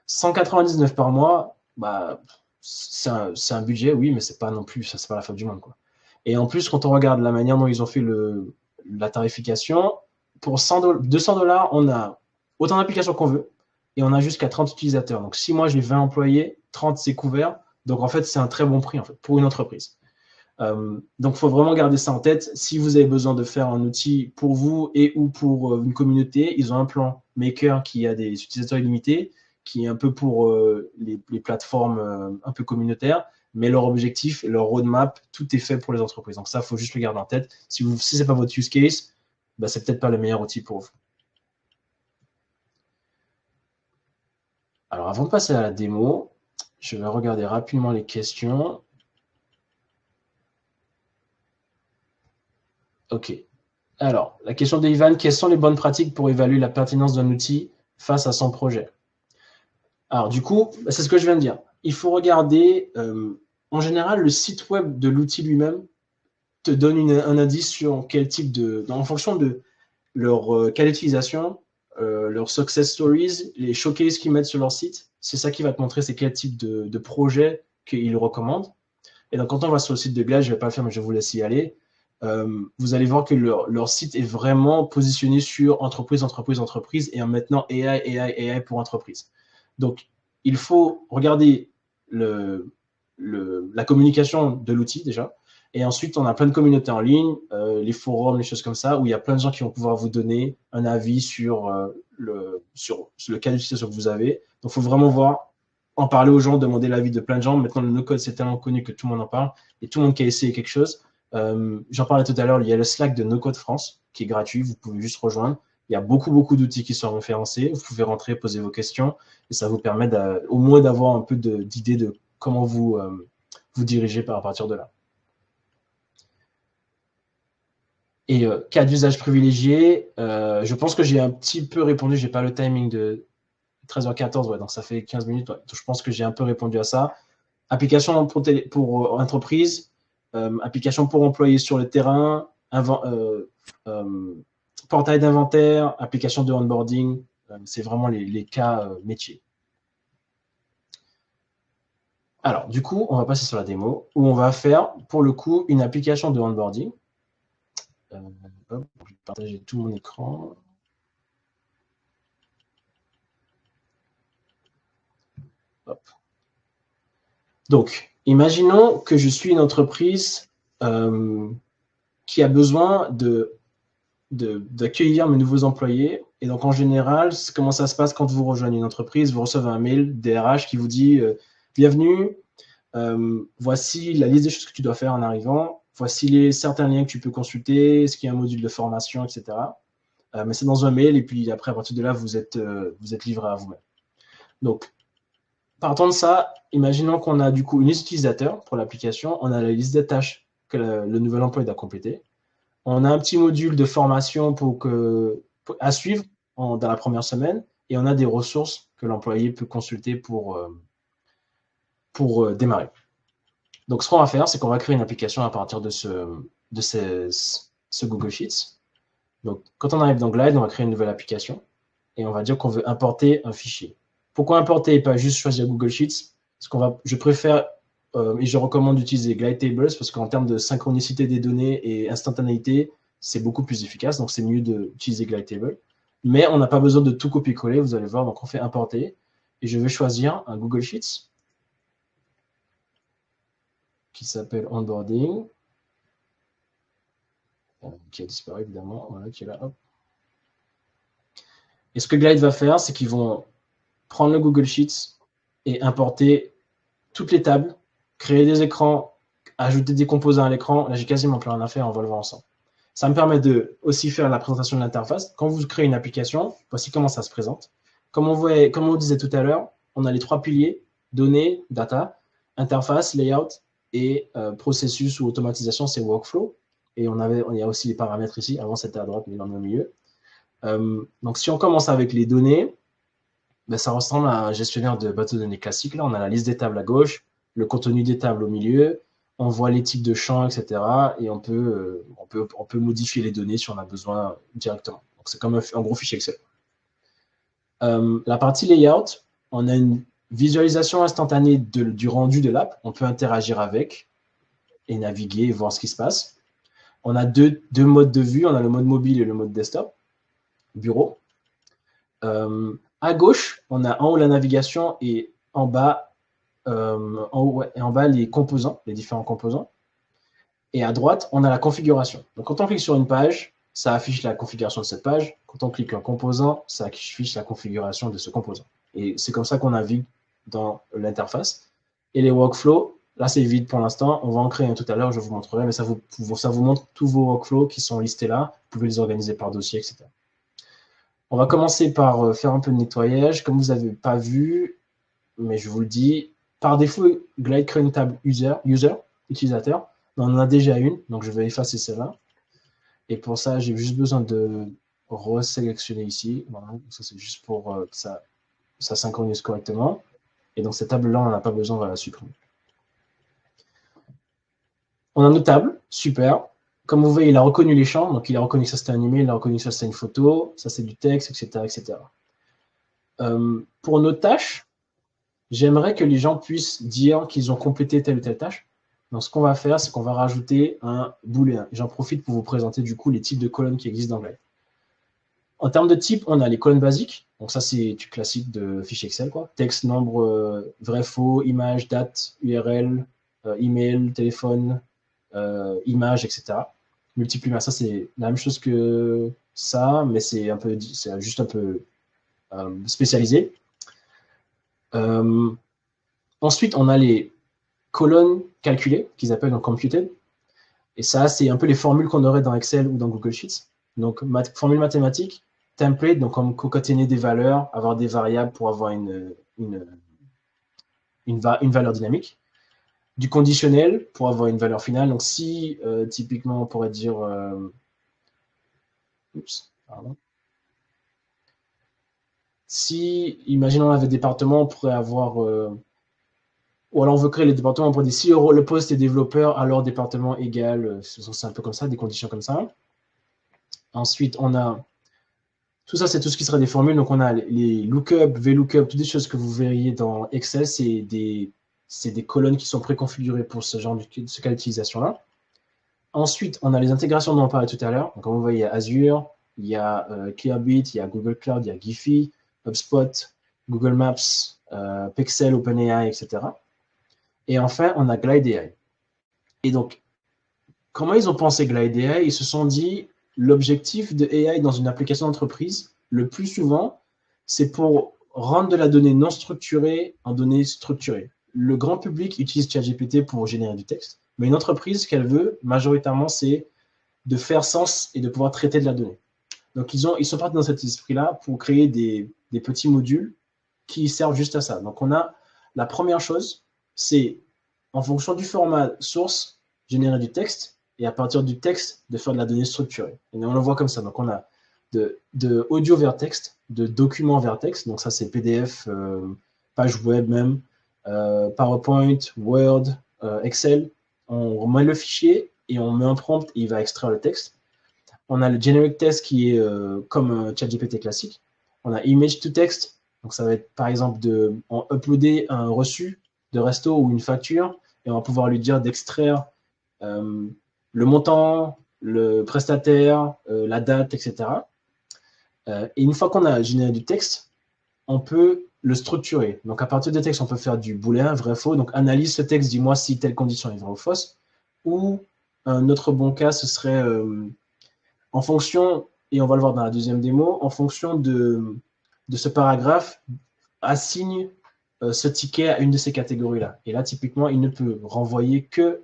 199 par mois, bah, c'est un budget, oui, mais c'est pas non plus, ça c'est pas la fin du monde, quoi. Et en plus, quand on regarde la manière dont ils ont fait la tarification, pour 200 $, on a autant d'applications qu'on veut et on a jusqu'à 30 utilisateurs. Donc, si moi j'ai 20 employés, 30 c'est couvert. Donc, en fait, c'est un très bon prix en fait, pour une entreprise. Donc, il faut vraiment garder ça en tête. Si vous avez besoin de faire un outil pour vous et ou pour une communauté, ils ont un plan Maker qui a des utilisateurs illimités, qui est un peu pour les plateformes un peu communautaires, mais leur objectif, leur roadmap, tout est fait pour les entreprises. Donc ça, il faut juste le garder en tête. Si ce n'est pas votre use case, bah, c'est peut-être pas le meilleur outil pour vous. Alors, avant de passer à la démo, je vais regarder rapidement les questions. OK. Alors, la question de Ivan, quelles sont les bonnes pratiques pour évaluer la pertinence d'un outil face à son projet? Alors, du coup, c'est ce que je viens de dire. Il faut regarder, en général, le site web de l'outil lui-même te donne un indice sur quel type en fonction de leur cas d'utilisation, leurs success stories, les showcases qu'ils mettent sur leur site, c'est ça qui va te montrer c'est quel type de projet qu'ils recommandent. Et donc, quand on va sur le site de Glide, je ne vais pas le faire, mais je vous laisse y aller. Vous allez voir que leur site est vraiment positionné sur entreprise et maintenant AI pour entreprise. Donc, il faut regarder la communication de l'outil déjà. Et ensuite, on a plein de communautés en ligne, les forums, les choses comme ça, où il y a plein de gens qui vont pouvoir vous donner un avis sur le cas d'utilisation que vous avez. Donc, il faut vraiment en parler aux gens, demander l'avis de plein de gens. Maintenant, le no-code, c'est tellement connu que tout le monde en parle. Et tout le monde qui a essayé quelque chose. J'en parlais tout à l'heure, il y a le Slack de No-Code France qui est gratuit, vous pouvez juste rejoindre. Il y a beaucoup d'outils qui sont référencés, vous pouvez rentrer, poser vos questions et ça vous permet au moins d'avoir un peu d'idée de comment vous vous diriger à partir de là. Et cas d'usage privilégié, je pense que j'ai un petit peu répondu, j'ai pas le timing de 13h14, ouais, donc ça fait 15 minutes, ouais. Donc je pense que j'ai un peu répondu à ça. Application pour entreprise, application pour employés sur le terrain, portail d'inventaire, application de onboarding, c'est vraiment les cas métiers. Alors, du coup, on va passer sur la démo où on va faire, pour le coup, une application de onboarding. Hop, je vais partager tout mon écran. Hop. Donc, imaginons que je suis une entreprise qui a besoin d'accueillir mes nouveaux employés. Et donc, en général, comment ça se passe quand vous rejoignez une entreprise? Vous recevez un mail DRH qui vous dit bienvenue, voici la liste des choses que tu dois faire en arrivant, voici certains liens que tu peux consulter, est-ce qu'il y a un module de formation, etc. Mais c'est dans un mail, et puis après, à partir de là, vous êtes livré à vous-même. Donc, partant de ça, imaginons qu'on a du coup une liste utilisateur pour l'application, on a la liste des tâches que le nouvel employé doit compléter. On a un petit module de formation à suivre dans la première semaine, et on a des ressources que l'employé peut consulter pour démarrer. Donc, ce qu'on va faire, c'est qu'on va créer une application à partir de ce Google Sheets. Donc, quand on arrive dans Glide, on va créer une nouvelle application et on va dire qu'on veut importer un fichier. Pourquoi importer et pas juste choisir Google Sheets? Je préfère et je recommande d'utiliser Glide Tables parce qu'en termes de synchronicité des données et instantanéité, c'est beaucoup plus efficace. Donc, c'est mieux d'utiliser Glide Table. Mais on n'a pas besoin de tout copier-coller, vous allez voir. Donc, on fait importer et je vais choisir un Google Sheets qui s'appelle Onboarding, qui a disparu évidemment, voilà, qui est là. Hop. Et ce que Glide va faire, c'est qu'ils vont prendre le Google Sheets et importer toutes les tables, créer des écrans, ajouter des composants à l'écran. Là, j'ai quasiment plus rien à faire, on va le voir ensemble. Ça me permet de aussi faire la présentation de l'interface. Quand vous créez une application, voici comment ça se présente. Comme on disait tout à l'heure, on a les trois piliers, données, data, interface, layout, et processus ou automatisation, c'est workflow. Et il y a aussi les paramètres ici. Avant, c'était à droite, mais dans le milieu. Donc, si on commence avec les données, ben, ça ressemble à un gestionnaire de base de données classique. Là, on a la liste des tables à gauche, le contenu des tables au milieu, on voit les types de champs, etc. Et on peut modifier les données si on a besoin directement. Donc, c'est comme un gros fichier Excel. La partie layout, on a une visualisation instantanée du rendu de l'app. On peut interagir avec et naviguer et voir ce qui se passe. On a deux modes de vue. On a le mode mobile et le mode desktop, bureau. À gauche, on a en haut la navigation et en bas, les composants, les différents composants. Et à droite, on a la configuration. Donc, quand on clique sur une page, ça affiche la configuration de cette page. Quand on clique un composant, ça affiche la configuration de ce composant. Et c'est comme ça qu'on navigue dans l'interface. Et les workflows, là, c'est vide pour l'instant. On va en créer un tout à l'heure, je vous montrerai, mais ça vous montre tous vos workflows qui sont listés là. Vous pouvez les organiser par dossier, etc. On va commencer par faire un peu de nettoyage. Comme vous n'avez pas vu, mais je vous le dis, par défaut, Glide crée une table user, utilisateur. On en a déjà une, donc je vais effacer celle-là. Et pour ça, j'ai juste besoin de resélectionner ici. Voilà, ça c'est juste pour que ça synchronise correctement. Et donc cette table-là, on n'en a pas besoin, on va la supprimer. On a nos tables, super. Comme vous voyez, il a reconnu les champs, donc il a reconnu que ça c'était un email, il a reconnu que ça c'était une photo, ça c'est du texte, etc. etc. Pour nos tâches, j'aimerais que les gens puissent dire qu'ils ont complété telle ou telle tâche. Donc, ce qu'on va faire, c'est qu'on va rajouter un booléen. J'en profite pour vous présenter du coup les types de colonnes qui existent dans Glide. En termes de type, on a les colonnes basiques. Donc, ça, c'est du classique de fichier Excel, quoi. Texte, nombre, vrai, faux, image, date, URL, email, téléphone, image, etc. Multiplier, ça, c'est la même chose que ça, mais c'est juste un peu spécialisé. Ensuite, on a les colonnes calculées, qu'ils appellent donc computed. Et ça, c'est un peu les formules qu'on aurait dans Excel ou dans Google Sheets. Donc, formule mathématique, template, donc comme concaténer des valeurs, avoir des variables pour avoir une valeur dynamique. du conditionnel pour avoir une valeur finale. Donc, si typiquement, on pourrait dire... Si, imaginons, on avait département, on pourrait avoir... ou alors, on veut créer les départements, on pourrait dire si le poste est développeur, alors département égal... c'est un peu comme ça, des conditions comme ça. Ensuite, on a... Tout ça, c'est tout ce qui sera des formules. Donc, on a les lookup, VLOOKUP, toutes des choses que vous verriez dans Excel. C'est des colonnes qui sont préconfigurées pour ce cas d'utilisation-là. Ensuite, on a les intégrations dont on parlait tout à l'heure. Comme vous voyez, il y a Azure, il y a Clearbit, il y a Google Cloud, il y a Giphy, HubSpot, Google Maps, Pexel, OpenAI, etc. Et enfin, on a Glide AI. Et donc, comment ils ont pensé Glide AI? Ils se sont dit, l'objectif de AI dans une application d'entreprise, le plus souvent, c'est pour rendre de la donnée non structurée en donnée structurée. Le grand public utilise ChatGPT pour générer du texte, mais une entreprise, ce qu'elle veut, majoritairement, c'est de faire sens et de pouvoir traiter de la donnée. Donc, ils sont partis dans cet esprit-là pour créer des petits modules qui servent juste à ça. Donc, on a la première chose, c'est en fonction du format source, générer du texte, et à partir du texte, de faire de la donnée structurée. Et on le voit comme ça. Donc, on a de audio vers texte, de document vers texte. Donc, ça, c'est PDF, page web même, PowerPoint, Word, Excel. On met le fichier et on met un prompt et il va extraire le texte. On a le generic text qui est comme un ChatGPT classique. On a image to text. Donc, ça va être par exemple uploader un reçu de resto ou une facture et on va pouvoir lui dire d'extraire le montant, le prestataire, la date, etc. Et une fois qu'on a généré du texte, on peut le structurer. Donc, à partir des textes, on peut faire du booléen, vrai, faux. Donc, analyse ce texte, dis-moi si telle condition est vraie ou fausse. Ou un autre bon cas, ce serait en fonction, et on va le voir dans la deuxième démo, en fonction de ce paragraphe, assigne ce ticket à une de ces catégories-là. Et là, typiquement, il ne peut renvoyer que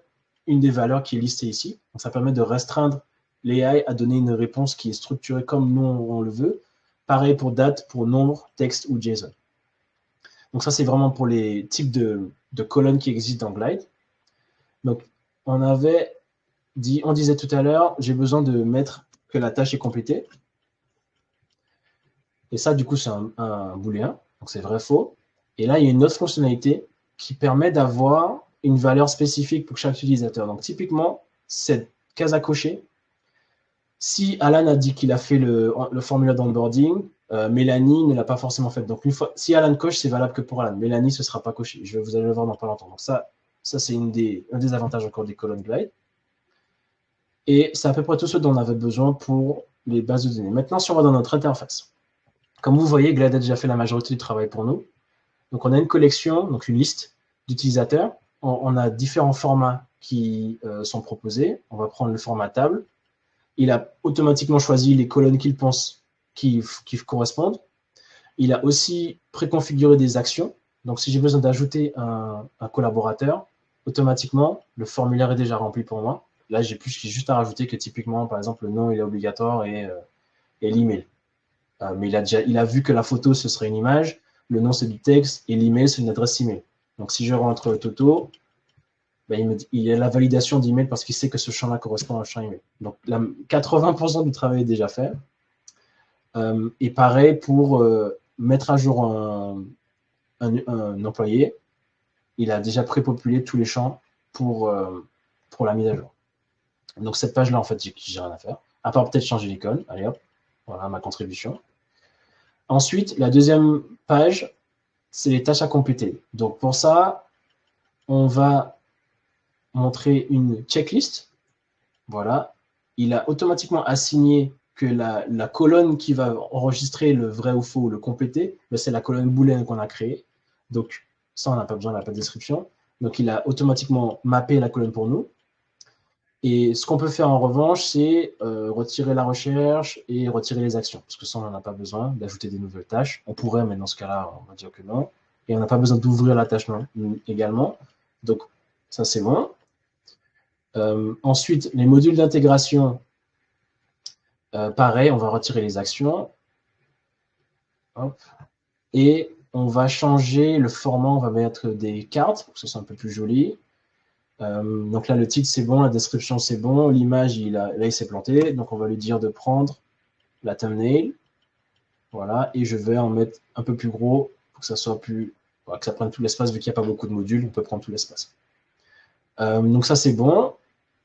une des valeurs qui est listée ici. Donc, ça permet de restreindre l'AI à donner une réponse qui est structurée comme nous, on le veut. Pareil pour date, pour nombre, texte ou JSON. Donc, ça, c'est vraiment pour les types de colonnes qui existent dans Glide. Donc, on disait tout à l'heure, j'ai besoin de mettre que la tâche est complétée. Et ça, du coup, c'est un booléen. Donc, c'est vrai-faux. Et là, il y a une autre fonctionnalité qui permet d'avoir une valeur spécifique pour chaque utilisateur. Donc, typiquement, cette case à cocher, si Alan a dit qu'il a fait le formulaire d'onboarding, Mélanie ne l'a pas forcément fait. Donc, si Alan coche, c'est valable que pour Alan. Mélanie, ce ne sera pas coché. Vous allez le voir dans pas longtemps. Donc, ça c'est un des avantages encore des colonnes Glide. Et c'est à peu près tout ce dont on avait besoin pour les bases de données. Maintenant, si on va dans notre interface, comme vous voyez, Glide a déjà fait la majorité du travail pour nous. Donc, on a une collection, donc une liste d'utilisateurs. On a différents formats qui sont proposés. On va prendre le format table. Il a automatiquement choisi les colonnes qu'il pense qui correspondent. Il a aussi préconfiguré des actions. Donc, si j'ai besoin d'ajouter un collaborateur, automatiquement, le formulaire est déjà rempli pour moi. Là, j'ai juste à rajouter que typiquement, par exemple, le nom il est obligatoire et l'email. Mais il a vu que la photo, ce serait une image, le nom, c'est du texte, et l'email, c'est une adresse email. Donc, si je rentre Toto, ben, il y a la validation d'email parce qu'il sait que ce champ-là correspond à un champ email. Donc, 80% du travail est déjà fait. Et pareil pour mettre à jour un employé, il a déjà prépopulé tous les champs pour la mise à jour. Donc, cette page-là, en fait, j'ai rien à faire. À part peut-être changer l'icône. Allez hop, voilà ma contribution. Ensuite, la deuxième page, c'est les tâches à compléter. Donc, pour ça, on va montrer une checklist. Voilà. Il a automatiquement assigné que la colonne qui va enregistrer le vrai ou faux ou le compléter, c'est la colonne booléenne qu'on a créée. Donc, ça, on n'a pas besoin, on n'a pas de description. Donc, il a automatiquement mappé la colonne pour nous. Et ce qu'on peut faire en revanche, c'est retirer la recherche et retirer les actions. Parce que ça, on n'en a pas besoin d'ajouter des nouvelles tâches. On pourrait, mais dans ce cas-là, on va dire que non. Et on n'a pas besoin d'ouvrir la tâche non, également. Donc, ça, c'est bon. Ensuite, les modules d'intégration, pareil, on va retirer les actions. Hop. Et on va changer le format, on va mettre des cartes, pour que ce soit un peu plus joli. Donc là, le titre, c'est bon, la description, c'est bon, l'image, là, il s'est planté. Donc, on va lui dire de prendre la thumbnail. Voilà, et je vais en mettre un peu plus gros pour que ça soit plus, voilà, que ça prenne tout l'espace. Vu qu'il n'y a pas beaucoup de modules, on peut prendre tout l'espace. Donc ça, c'est bon.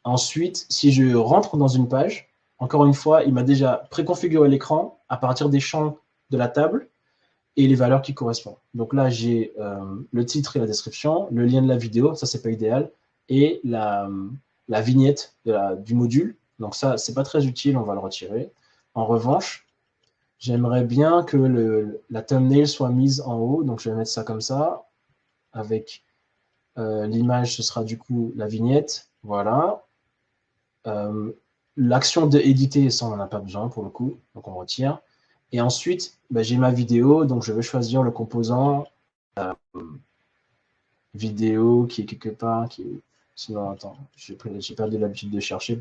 Ensuite, si je rentre dans une page, encore une fois, il m'a déjà préconfiguré l'écran à partir des champs de la table et les valeurs qui correspondent. Donc là, j'ai le titre et la description, le lien de la vidéo, ça, c'est pas idéal, et la vignette du module. Donc ça, c'est pas très utile, on va le retirer. En revanche, j'aimerais bien que la thumbnail soit mise en haut, donc je vais mettre ça comme ça, avec l'image, ce sera du coup la vignette, voilà. L'action d'éditer, ça, on n'en a pas besoin pour le coup, donc on retire. Et ensuite, j'ai ma vidéo, donc je vais choisir le composant vidéo qui est quelque part, sinon, attends, j'ai perdu l'habitude de chercher,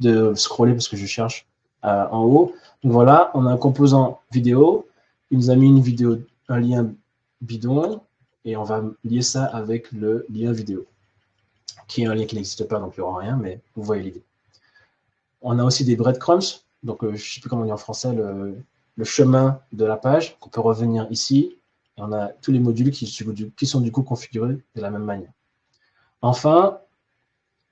de scroller parce que je cherche en haut. Donc voilà, on a un composant vidéo, il nous a mis une vidéo, un lien bidon, et on va lier ça avec le lien vidéo, qui est un lien qui n'existe pas, donc il n'y aura rien, mais vous voyez l'idée. On a aussi des breadcrumbs, donc je ne sais plus comment on dit en français, le chemin de la page, qu'on peut revenir ici, et on a tous les modules qui sont du coup configurés de la même manière. Enfin,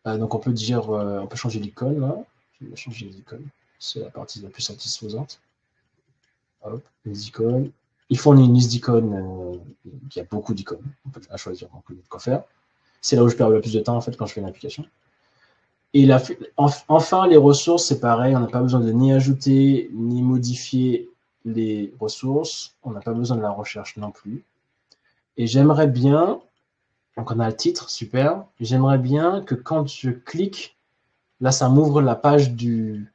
donc on peut dire, on peut changer l'icône, là. Je vais changer les icônes, c'est la partie la plus satisfaisante. Hop, les icônes. Il fournit une liste d'icônes, il y a beaucoup d'icônes, on peut choisir, donc quoi faire. C'est là où je perds le plus de temps en fait quand je fais une application. Et enfin, les ressources, c'est pareil, on n'a pas besoin de ni ajouter ni modifier les ressources, on n'a pas besoin de la recherche non plus. Et j'aimerais bien, donc on a le titre, super, j'aimerais bien que quand je clique, là ça m'ouvre la page de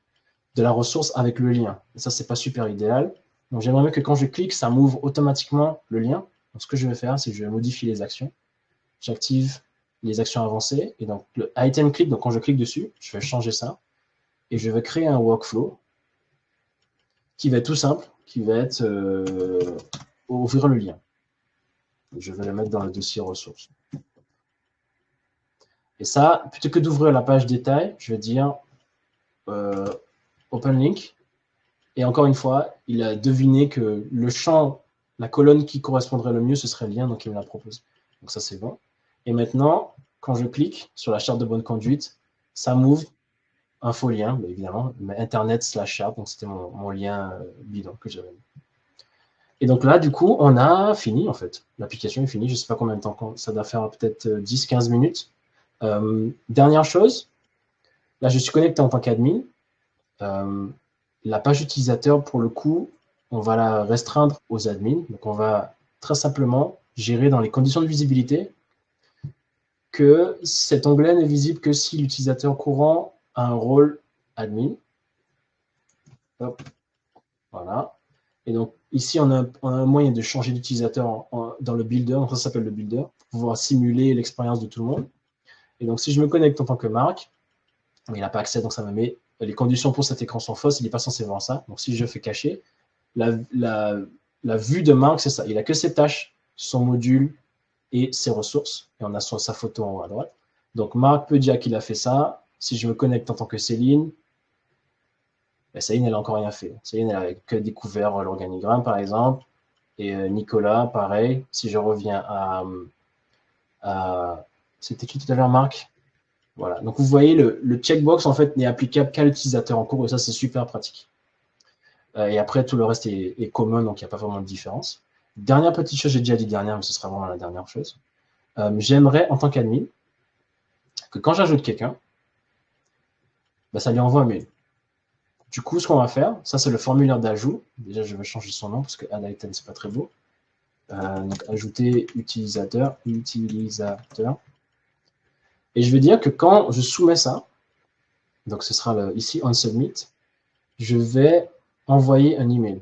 la ressource avec le lien. Et ça, c'est pas super idéal. Donc j'aimerais bien que quand je clique, ça m'ouvre automatiquement le lien. Donc ce que je vais faire, c'est que je vais modifier les actions. J'active les actions avancées, et donc le item click, donc quand je clique dessus, je vais changer ça, et je vais créer un workflow qui va être tout simple, qui va être ouvrir le lien. Je vais le mettre dans le dossier ressources. Et ça, plutôt que d'ouvrir la page détail, je vais dire open link, et encore une fois, il a deviné que le champ, la colonne qui correspondrait le mieux, ce serait le lien, donc il me l'a proposé. Donc ça, c'est bon. Et maintenant, quand je clique sur la charte de bonne conduite, ça m'ouvre un faux lien, évidemment, mais internet/charte, donc c'était mon lien bidon que j'avais mis. Et donc là, du coup, on a fini, en fait. L'application est finie, je ne sais pas combien de temps, ça doit faire peut-être 10-15 minutes. Dernière chose, là, je suis connecté en tant qu'admin. La page utilisateur, pour le coup, on va la restreindre aux admins. Donc, on va très simplement gérer dans les conditions de visibilité que cet onglet n'est visible que si l'utilisateur courant a un rôle admin. Hop. Voilà. Et donc, ici, on a un moyen de changer d'utilisateur dans le builder. Donc, ça s'appelle le builder, pour pouvoir simuler l'expérience de tout le monde. Et donc, si je me connecte en tant que Marc, il n'a pas accès, donc ça me met les conditions pour cet écran sont fausses, il n'est pas censé voir ça. Donc, si je fais cacher, la vue de Marc, c'est ça. Il n'a que ses tâches, son module et ses ressources. Et on a sa photo en haut à droite. Donc, Marc peut dire qu'il a fait ça. Si je me connecte en tant que Céline, Céline, elle n'a encore rien fait. Céline, elle n'a que découvert l'organigramme, par exemple. Et Nicolas, pareil. Si je reviens à c'était qui tout à l'heure, Marc? Voilà. Donc, vous voyez, le checkbox, en fait, n'est applicable qu'à l'utilisateur en cours. Et ça, c'est super pratique. Et après, tout le reste est commun, donc il n'y a pas vraiment de différence. Dernière petite chose, j'ai déjà dit dernière, mais ce sera vraiment la dernière chose. J'aimerais, en tant qu'admin, que quand j'ajoute quelqu'un, ça lui envoie un mail. Du coup, ce qu'on va faire, ça c'est le formulaire d'ajout. Déjà, je vais changer son nom parce que add item, c'est pas très beau. Donc, ajouter utilisateur. Et je vais dire que quand je soumets ça, donc ce sera ici on submit, je vais envoyer un email.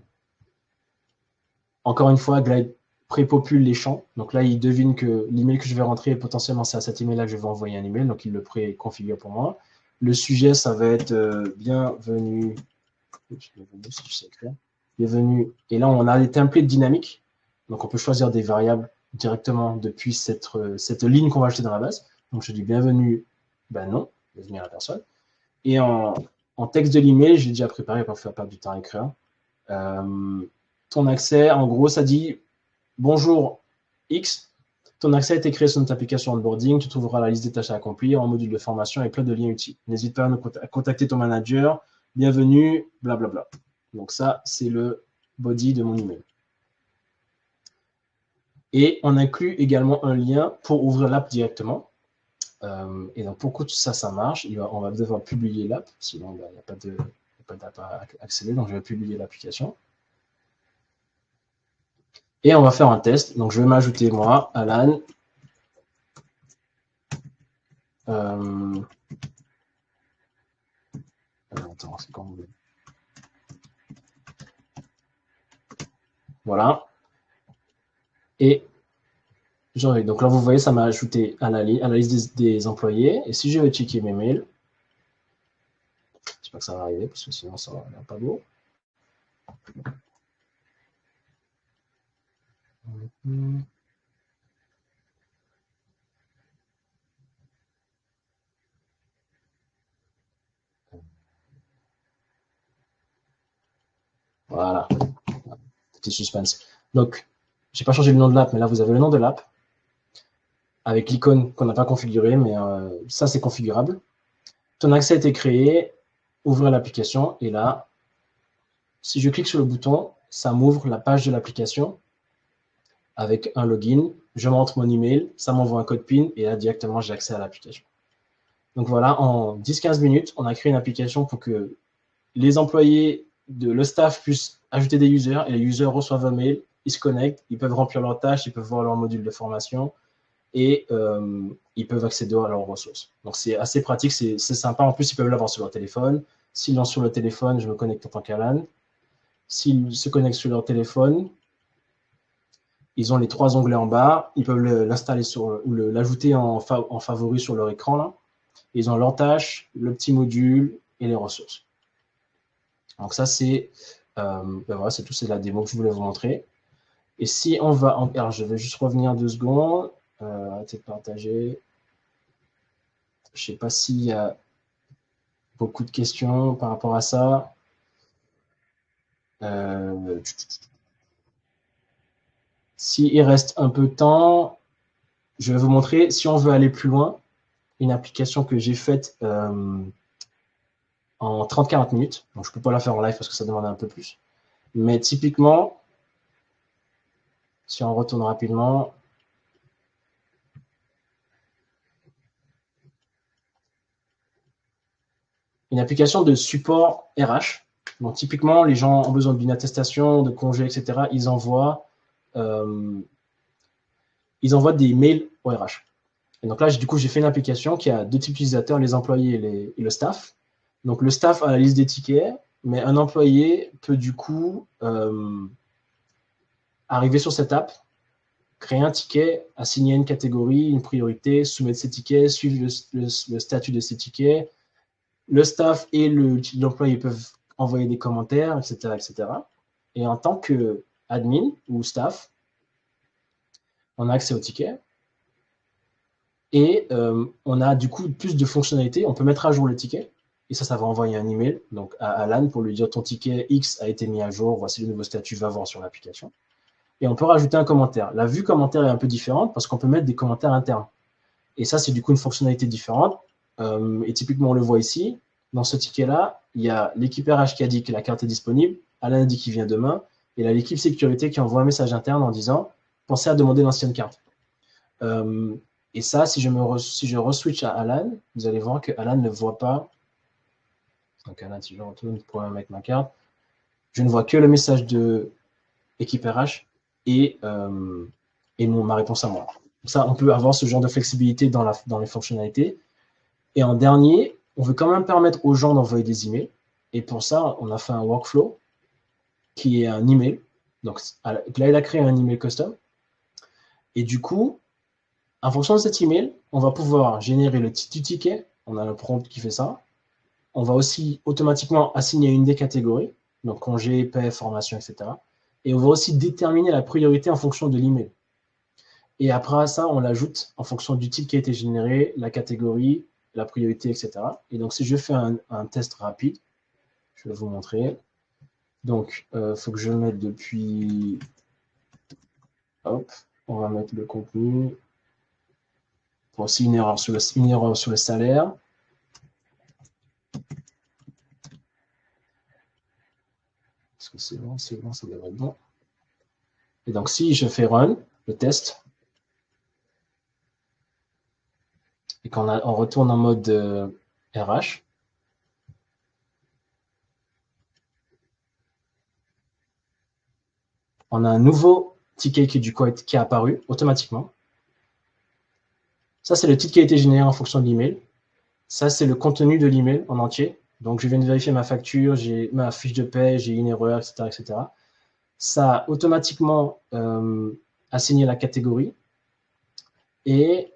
Encore une fois, Glide prépopule les champs. Donc là, il devine que l'email que je vais rentrer, potentiellement, c'est à cet email-là que je vais envoyer un email. Donc, il le préconfigure pour moi. Le sujet, ça va être bienvenue. Si je sais écrire. Bienvenue. Et là, on a des templates dynamiques. Donc, on peut choisir des variables directement depuis cette ligne qu'on va ajouter dans la base. Donc, je dis bienvenue, ben non, bienvenue à la personne. Et en texte de l'email, j'ai déjà préparé pour faire perdre du temps à écrire. Ton accès, en gros, ça dit bonjour X, ton accès a été créé sur notre application onboarding, tu trouveras la liste des tâches à accomplir en module de formation et plein de liens utiles. N'hésite pas à contacter ton manager, bienvenue, blablabla. Donc ça, c'est le body de mon email. Et on inclut également un lien pour ouvrir l'app directement. Et donc, pour que tout ça, ça marche, on va devoir publier l'app, sinon il n'y a pas d'app à accéder, donc je vais publier l'application. Et on va faire un test. Donc, je vais m'ajouter, moi, Alan. Attends, c'est quand vous voulez. Voilà. Et donc là, vous voyez, ça m'a ajouté à la liste des employés. Et si je vais checker mes mails, j'espère que ça va arriver, parce que sinon, ça va pas beau. Voilà. Petit suspense. Donc, je n'ai pas changé le nom de l'app, mais là, vous avez le nom de l'app avec l'icône qu'on n'a pas configurée, mais ça, c'est configurable. Ton accès a été créé, ouvrir l'application, et là, si je clique sur le bouton, ça m'ouvre la page de l'application avec un login, je montre mon email, ça m'envoie un code PIN, et là, directement, j'ai accès à l'application. Donc voilà, en 10-15 minutes, on a créé une application pour que les employés le staff puissent ajouter des users, et les users reçoivent un mail, ils se connectent, ils peuvent remplir leurs tâches, ils peuvent voir leur module de formation, et ils peuvent accéder à leurs ressources. Donc, c'est assez pratique, c'est sympa. En plus, ils peuvent l'avoir sur leur téléphone. S'ils l'ont sur le téléphone, je me connecte en tant qu'Alan. S'ils se connectent sur leur téléphone, ils ont les 3 onglets en bas. Ils peuvent l'installer ou l'ajouter en favori sur leur écran. Là. Ils ont leurs tâches, le petit module et les ressources. Donc, ça, c'est voilà, tout. C'est la démo que je voulais vous montrer. Et si on va... Alors, je vais juste revenir 2 secondes. Arrêtez de partager. Je ne sais pas s'il y a beaucoup de questions par rapport à ça. S'il reste un peu de temps, je vais vous montrer, si on veut aller plus loin, une application que j'ai faite en 30-40 minutes. Donc, je ne peux pas la faire en live parce que ça demande un peu plus. Mais typiquement, si on retourne rapidement, une application de support RH. Donc, typiquement, les gens ont besoin d'une attestation, de congé, etc. Ils envoient des mails au RH. Et donc là, du coup, j'ai fait une application qui a 2 types d'utilisateurs, les employés et le staff. Donc, le staff a la liste des tickets, mais un employé peut du coup arriver sur cette app, créer un ticket, assigner une catégorie, une priorité, soumettre ses tickets, suivre le statut de ses tickets. Le staff et l'employé peuvent envoyer des commentaires, etc., etc. Et en tant qu'admin ou staff, on a accès au ticket. Et on a du coup plus de fonctionnalités. On peut mettre à jour le ticket. Et ça va envoyer un email donc à Alan pour lui dire ton ticket X a été mis à jour, voici le nouveau statut, va voir sur l'application. Et on peut rajouter un commentaire. La vue commentaire est un peu différente parce qu'on peut mettre des commentaires internes. Et ça, c'est du coup une fonctionnalité différente. Et typiquement, on le voit ici. Dans ce ticket-là, il y a l'équipe RH qui a dit que la carte est disponible, Alan a dit qu'il vient demain, et là, l'équipe sécurité qui envoie un message interne en disant « Pensez à demander l'ancienne carte ». Et ça, si je re-switch à Alan, vous allez voir que Alan ne voit pas. Donc Alan, si je retourne pour mettre ma carte, je ne vois que le message de équipe RH et ma réponse à moi. Ça, on peut avoir ce genre de flexibilité dans les fonctionnalités. Et en dernier, on veut quand même permettre aux gens d'envoyer des emails. Et pour ça, on a fait un workflow qui est un email. Donc là, il a créé un email custom. Et du coup, en fonction de cet email, on va pouvoir générer le titre du ticket. On a le prompt qui fait ça. On va aussi automatiquement assigner une des catégories, donc congé, paie, formation, etc. Et on va aussi déterminer la priorité en fonction de l'email. Et après ça, on l'ajoute en fonction du type qui a été généré, la catégorie, la priorité, etc. Et donc, si je fais un test rapide, je vais vous montrer. Donc, il faut que je mette depuis... Hop, on va mettre le contenu. Voici une erreur sur le salaire. Est-ce que c'est bon, ça devrait être bon. Et donc, si je fais run, le test, et qu'on retourne en mode RH, on a un nouveau ticket qui est apparu automatiquement. Ça, c'est le titre qui a été généré en fonction de l'email. Ça, c'est le contenu de l'email en entier. Donc, je viens de vérifier ma facture, j'ai ma fiche de paie, j'ai une erreur, etc., etc. Ça a automatiquement assigné la catégorie et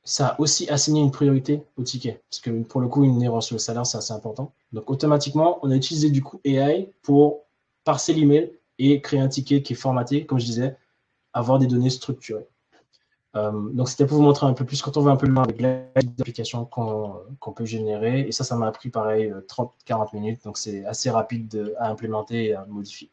ça a aussi assigné une priorité au ticket. Parce que pour le coup, une erreur sur le salaire, c'est assez important. Donc, automatiquement, on a utilisé du coup AI pour parser l'email et créer un ticket qui est formaté, comme je disais, avoir des données structurées. Donc, c'était pour vous montrer un peu plus quand on veut un peu loin avec l'application qu'on peut générer. Et ça m'a pris pareil 30-40 minutes. Donc, c'est assez rapide à implémenter et à modifier.